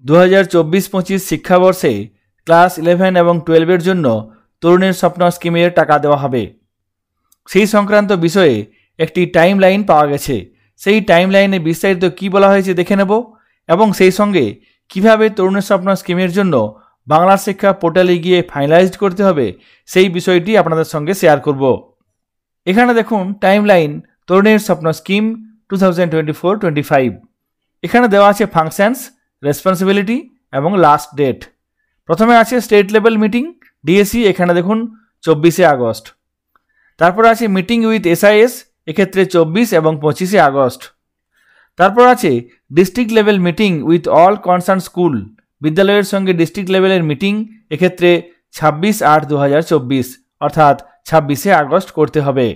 2024-25 শিক্ষাবর্ষে ক্লাস 11 এবং 12 এর জন্য তরুণের স্বপ্ন স্কিমের টাকা দেওয়া হবে। সেই সংক্রান্ত বিষয়ে একটি টাইমলাইন পাওয়া গেছে। সেই টাইমলাইনে বিস্তারিত কি বলা হয়েছে দেখে নেব এবং সেই সঙ্গে কিভাবে তরুণের স্বপ্ন স্কিমের জন্য বাংলা শিক্ষা পোর্টালে গিয়ে ফাইনালাইজড করতে হবে সেই বিষয়টি আপনাদের সঙ্গে শেয়ার করব। এখানে দেখুন টাইমলাইন তরুণের স্বপ্ন স্কিম 2024-25। এখানে দেওয়া আছে ফাংশনস, রেসপন্সিবিলিটি এবং লাস্ট ডেট। প্রথমে আছে স্টেট লেভেল মিটিং ডিএসি, এখানে দেখুন 24শে আগস্ট। তারপর আছে মিটিং উইথ এসআইএস, এক্ষেত্রে 24 এবং 25শে আগস্ট। তারপর আছে district level meeting with all concern school, বিদ্যালয়ের সঙ্গে ডিস্ট্রিক্ট লেভেলের মিটিং এক্ষেত্রে 26/8/2024 অর্থাৎ 26শে আগস্ট করতে হবে।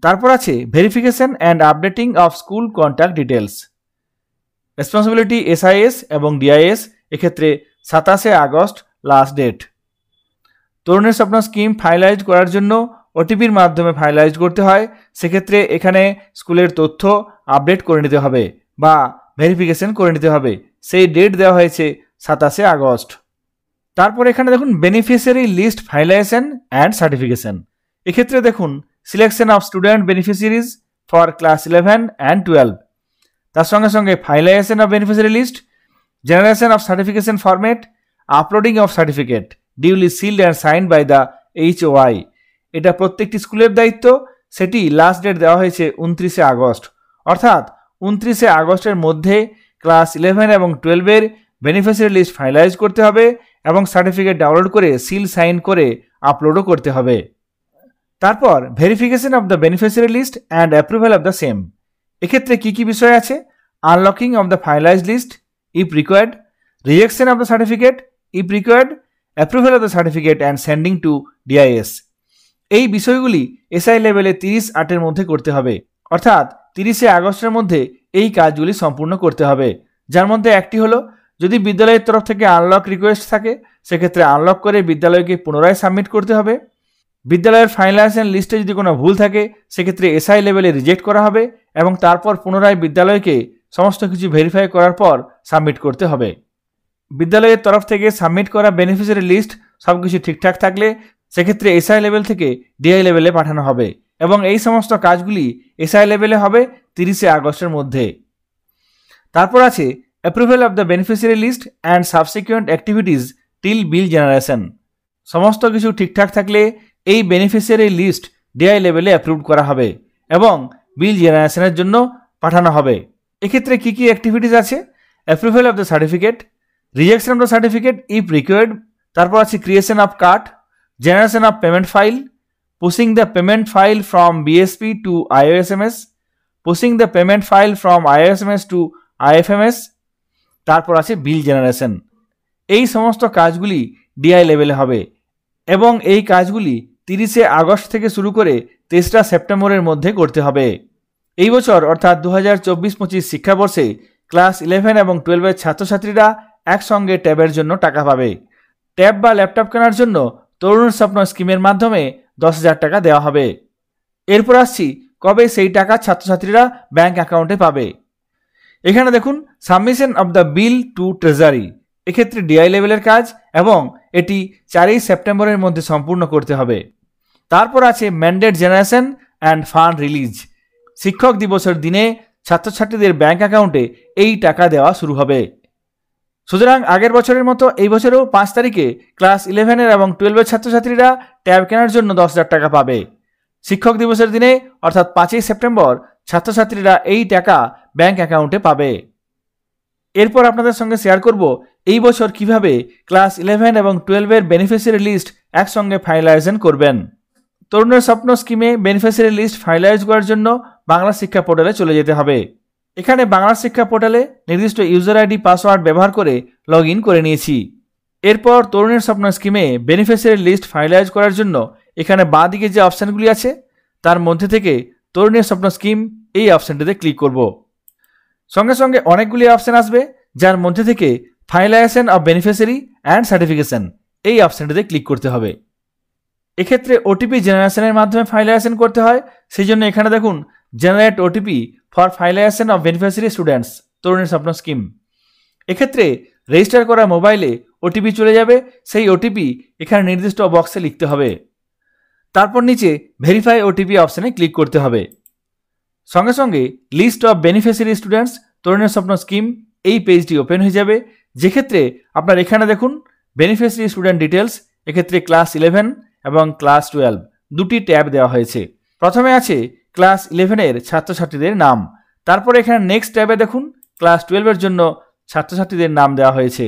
তারপর আছে verification and updating of school contact details, responsibility SIS এবং ডিআইএস, এক্ষেত্রে 27শে আগস্ট লাস্ট ডেট। তরুণের স্বপ্ন স্কিম ফাইনালাইজ করার জন্য ওটিপির মাধ্যমে ফাইনালাইজ করতে হয়, সেক্ষেত্রে এখানে স্কুলের তথ্য আপডেট করে নিতে হবে বা ভেরিফিকেশন করে নিতে হবে। সেই ডেট দেওয়া হয়েছে 27শে আগস্ট। তারপর এখানে দেখুন beneficiary list finalization and certification, এক্ষেত্রে দেখুন selection of student beneficiaries for class 11 and 12, তার সঙ্গে সঙ্গে finalization of beneficiary list, generation of certification format, uploading of certificate duly sealed and signed by the HOI। এটা প্রত্যেকটি স্কুলের দায়িত্ব। সেটি লাস্ট ডেট দেওয়া হয়েছে 29শে আগস্ট, অর্থাৎ 29শে আগস্টের মধ্যে ক্লাস 11 এবং 12 এর বেনিফিশিয়ারি লিস্ট ফাইনালাইজ করতে হবে এবং সার্টিফিকেট ডাউনলোড করে সিল সাইন করে আপলোডও করতে হবে। তারপর verification of the beneficiary list and approval of the same, এক্ষেত্রে কী কী বিষয় আছে? Unlocking of the finalize list if required, rejection of the certificate if required, approval of the certificate and sending to DIS. এই বিষয়গুলি SI লেভেলে 30/8-এর মধ্যে করতে হবে, অর্থাৎ 30শে আগস্টের মধ্যে এই কাজগুলি সম্পূর্ণ করতে হবে। যার মধ্যে একটি হলো, যদি বিদ্যালয়ের তরফ থেকে আনলক রিকোয়েস্ট থাকে সেক্ষেত্রে আনলক করে বিদ্যালয়কে পুনরায় সাবমিট করতে হবে। বিদ্যালয়ের ফাইনালাইজেশন লিস্টে যদি কোনো ভুল থাকে সেক্ষেত্রে এসআই লেভেলে রিজেক্ট করা হবে এবং তারপর পুনরায় বিদ্যালয়কে সমস্ত কিছু ভেরিফাই করার পর সাবমিট করতে হবে। বিদ্যালয়ের তরফ থেকে সাবমিট করা বেনিফিশিয়ারি লিস্ট সব কিছু ঠিকঠাক থাকলে সেক্ষেত্রে এসআই লেভেল থেকে ডিআই লেভেলে পাঠানো হবে এবং এই সমস্ত কাজগুলি এসআই লেভেলে হবে 30শে আগস্টের মধ্যে। তারপর আছে approval of the beneficiary list and subsequent activities till bill generation, সমস্ত কিছু ঠিকঠাক থাকলে এই বেনিফিশিয়ারি লিস্ট ডিআই লেভেলে অ্যাপ্রুভ করা হবে এবং বিল জেনারেশনের জন্য পাঠানো হবে। এক্ষেত্রে কী কী অ্যাক্টিভিটিস আছে? Approval of the certificate, rejection of the certificate if required, তারপর আছে creation of card, generation of payment file, pushing the payment file from BSP to IOSMS, pushing the payment file from IOSMS two IFMS, তারপর আছে বিল generation. এই সমস্ত কাজগুলি DI লেভেলে হবে এবং এই কাজগুলি 30শে আগস্ট থেকে শুরু করে 23রা সেপ্টেম্বরের মধ্যে করতে হবে। এই বছর অর্থাৎ 2024-25 শিক্ষাবর্ষে ক্লাস 11 এবং 12 এর ছাত্রছাত্রীরা একসঙ্গে ট্যাবের জন্য টাকা পাবে। ট্যাব বা ল্যাপটপ কেনার জন্য তরুণের স্বপ্ন স্কিমের মাধ্যমে 10,000 টাকা দেওয়া হবে। এরপর আসছি কবে সেই টাকা ছাত্রছাত্রীরা ব্যাংক অ্যাকাউন্টে পাবে। এখানে দেখুন submission of the bill to treasury, এক্ষেত্রে ডিআই লেভেলের কাজ এবং এটি 4ই সেপ্টেম্বরের মধ্যে সম্পূর্ণ করতে হবে। তারপর আছে mandate generation and fund release, শিক্ষক দিবসের দিনে ছাত্রছাত্রীদের ব্যাংক অ্যাকাউন্টে এই টাকা দেওয়া শুরু হবে। সুতরাং আগের বছরের মতো এই বছরেও 5 তারিখে ক্লাস 11 এবং 12 এর ছাত্রছাত্রীরা ট্যাব কেনার জন্য 10,000 টাকা পাবে। শিক্ষক দিবসের দিনে অর্থাৎ 5ই সেপ্টেম্বর ছাত্রছাত্রীরা এই টাকা ব্যাংক অ্যাকাউন্টে পাবে। এরপর আপনাদের সঙ্গে শেয়ার করব এই বছর কিভাবে ক্লাস 11 এবং 12 এর বেনিফিশিয়ারি লিস্ট একসঙ্গে ফাইনালাইজেশন করবেন। তরুণের স্বপ্ন স্কিমে বেনিফিশিয়ারি লিস্ট ফাইনালাইজ করার জন্য বাংলা শিক্ষা পোর্টালে চলে যেতে হবে। এখানে বাংলা শিক্ষা পোর্টালে নির্দিষ্ট ইউজার আইডি পাসওয়ার্ড ব্যবহার করে লগ ইন করে নিয়েছি। এরপর তরুণের স্বপ্ন স্কিমে বেনিফিশিয়ারি লিস্ট ফাইনালাইজ করার জন্য এখানে বাঁ দিকে যে অপশানগুলি আছে তার মধ্যে থেকে তরুণের স্বপ্ন স্কিম এই অপশানটিতে ক্লিক করব। সঙ্গে সঙ্গে অনেকগুলি অপশান আসবে যার মধ্যে থেকে finalisation of beneficiary and certification এই অপশানটিতে ক্লিক করতে হবে। এক্ষেত্রে ওটিপি জেনারেশনের মাধ্যমে ফাইনালাইজেশন করতে হয়, সেই জন্য এখানে দেখুন generate OTP for finalisation of beneficiary students তরুণের স্বপ্ন স্কিম। এক্ষেত্রে রেজিস্টার করা মোবাইলে ওটিপি চলে যাবে, সেই ওটিপি এখানে নির্দিষ্ট বক্সে লিখতে হবে। তারপর নিচে ভেরিফাই ওটিপি অপশানে ক্লিক করতে হবে। সঙ্গে সঙ্গে লিস্ট অফ বেনিফিশিয়ারি স্টুডেন্টস তরুণের স্বপ্ন স্কিম এই পেজটি ওপেন হয়ে যাবে, যেক্ষেত্রে আপনার এখানে দেখুন বেনিফিশিয়ারি স্টুডেন্ট ডিটেলস, এক্ষেত্রে ক্লাস 11 এবং ক্লাস 12 দুটি ট্যাব দেওয়া হয়েছে। প্রথমে আছে ক্লাস 11-এর ছাত্রছাত্রীদের নাম, তারপর এখানে নেক্সট ট্যাবে দেখুন ক্লাস 12-এর জন্য ছাত্রছাত্রীদের নাম দেওয়া হয়েছে।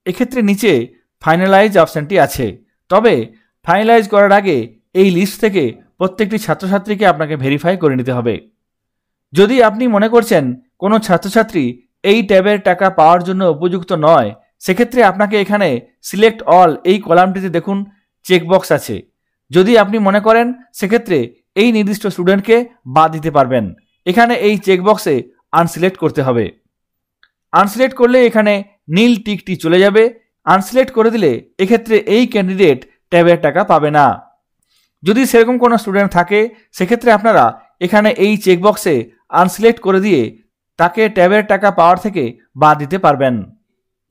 এক্ষেত্রে নিচে ফাইনালাইজ অপশানটি আছে, তবে ফাইনালাইজ করার আগে এই লিস্ট থেকে প্রত্যেকটি ছাত্রছাত্রীকে আপনাকে ভেরিফাই করে নিতে হবে। যদি আপনি মনে করছেন কোনো ছাত্রছাত্রী এই ট্যাবের টাকা পাওয়ার জন্য উপযুক্ত নয়, সেক্ষেত্রে আপনাকে এখানে সিলেক্ট অল এই কলামটিতে দেখুন চেকবক্স আছে। যদি আপনি মনে করেন সেক্ষেত্রে এই নির্দিষ্ট স্টুডেন্টকে বাদ দিতে পারবেন। এখানে এই চেকবক্সে আনসিলেক্ট করতে হবে। আনসিলেক্ট করলে এখানে নীল টিকটি চলে যাবে। আনসিলেক্ট করে দিলে এক্ষেত্রে এই ক্যান্ডিডেট ট্যাবের টাকা পাবে না। যদি সেরকম কোনো স্টুডেন্ট থাকে সেক্ষেত্রে আপনারা এখানে এই চেকবক্সে আনসিলেক্ট করে দিয়ে তাকে ট্যাবের টাকা পাওয়ার থেকে বাদ দিতে পারবেন।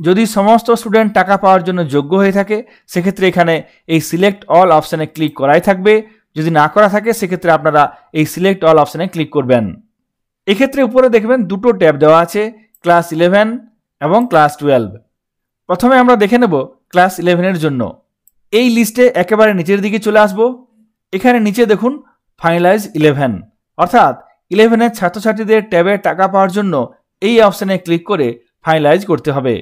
যদি সমস্ত স্টুডেন্ট টাকা পাওয়ার জন্য যোগ্য হয়ে থাকে সেক্ষেত্রে এখানে এই সিলেক্ট অল অপশানে ক্লিক করাই থাকবে। যদি না করা থাকে সেক্ষেত্রে আপনারা এই সিলেক্ট অল অপশানে ক্লিক করবেন। এক্ষেত্রে উপরে দেখবেন দুটো ট্যাব দেওয়া আছে, ক্লাস 11 এবং ক্লাস 12। প্রথমে আমরা দেখে নেব ক্লাস 11-এর জন্য। এই লিস্টে একেবারে নিচের দিকে চলে আসব। এখানে নিচে দেখুন ফাইনালাইজ 11, অর্থাৎ 11-এর ছাত্রছাত্রীদের ট্যাবের টাকা পাওয়ার জন্য এই অপশানে ক্লিক করে ফাইনালাইজ করতে হবে।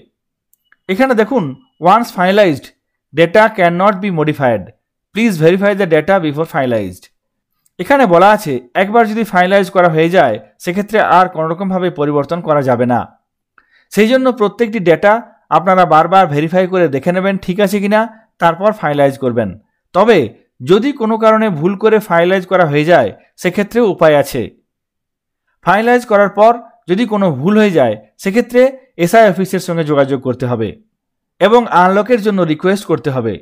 এখানে দেখুন once finalized data can not be modified, please verify the data before finalized. এখানে বলা আছে একবার যদি ফাইনালাইজ করা হয়ে যায় সেক্ষেত্রে আর কোনোরকমভাবে পরিবর্তন করা যাবে না। সেই জন্য প্রত্যেকটি ডেটা আপনারা বারবার ভেরিফাই করে দেখে নেবেন ঠিক আছে কিনা, তারপর ফাইনালাইজ করবেন। তবে যদি কোনো কারণে ভুল করে ফাইনালাইজ করা হয়ে যায় সেক্ষেত্রেও উপায় আছে। ফাইনালাইজ করার পর যদি কোনো ভুল হয়ে যায় সেক্ষেত্রে এসআই অফিসের সঙ্গে যোগাযোগ করতে হবে এবং আনলকের জন্য রিকোয়েস্ট করতে হবে।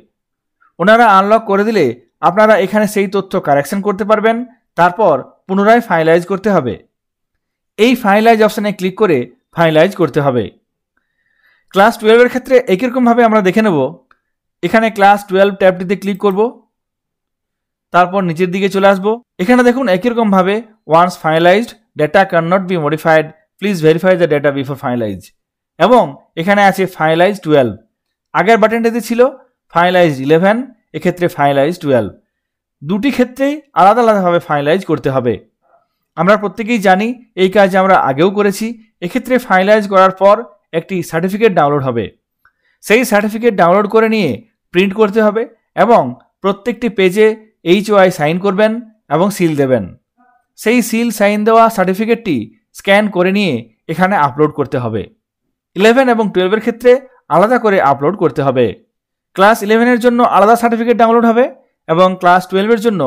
ওনারা আনলক করে দিলে আপনারা এখানে সেই তথ্য কারেকশন করতে পারবেন, তারপর পুনরায় ফাইনালাইজ করতে হবে। এই ফাইনালাইজ অপশানে ক্লিক করে ফাইনালাইজ করতে হবে। ক্লাস 12-এর ক্ষেত্রে একই রকমভাবে আমরা দেখে নেব। এখানে ক্লাস 12 ট্যাবটিতে ক্লিক করব, তারপর নিচের দিকে চলে আসব। এখানে দেখুন একই রকমভাবে once finalized data can not be modified, please verify the data before finalize, এবং এখানে আছে ফাইনালাইজ 12। আগের বাটনটিতে ছিল ফাইনালাইজ 11, এক্ষেত্রে ফাইনালাইজ 12। দুটি ক্ষেত্রেই আলাদা আলাদাভাবে ফাইনালাইজ করতে হবে। আমরা প্রত্যেকেই জানি এই কাজ আমরা আগেও করেছি। এক্ষেত্রে ফাইনালাইজ করার পর একটি সার্টিফিকেট ডাউনলোড হবে। সেই সার্টিফিকেট ডাউনলোড করে নিয়ে প্রিন্ট করতে হবে এবং প্রত্যেকটি পেজে HOI সাইন করবেন এবং সিল দেবেন। সেই সিল সাইন দেওয়া সার্টিফিকেটটি স্ক্যান করে নিয়ে এখানে আপলোড করতে হবে। 11 এবং 12-এর ক্ষেত্রে আলাদা করে আপলোড করতে হবে। ক্লাস 11-এর জন্য আলাদা সার্টিফিকেট ডাউনলোড হবে এবং ক্লাস 12-এর জন্য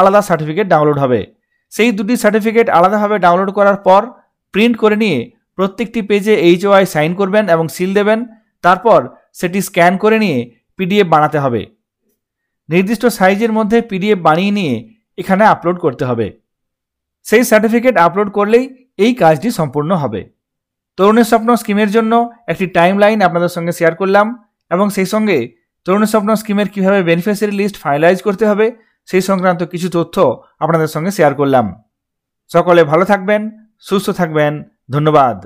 আলাদা সার্টিফিকেট ডাউনলোড হবে। সেই দুটি সার্টিফিকেট আলাদাভাবে ডাউনলোড করার পর প্রিন্ট করে নিয়ে প্রত্যেকটি পেজে HOI সাইন করবেন এবং সিল দেবেন। তারপর সেটি স্ক্যান করে নিয়ে PDF বানাতে হবে। নির্দিষ্ট সাইজের মধ্যে PDF বানিয়ে নিয়ে এখানে আপলোড করতে হবে। সেই সার্টিফিকেট আপলোড করলেই এই কাজটি সম্পূর্ণ হবে। তরুণের স্বপ্ন স্কিমের জন্য একটি টাইমলাইন আপনাদের সঙ্গে শেয়ার করলাম এবং সেই সঙ্গে তরুণের স্বপ্ন স্কিমের কীভাবে বেনিফিশিয়ারি লিস্ট ফাইনালাইজ করতে হবে সেই সংক্রান্ত কিছু তথ্য আপনাদের সঙ্গে শেয়ার করলাম। সকলে ভালো থাকবেন, সুস্থ থাকবেন। ধন্যবাদ।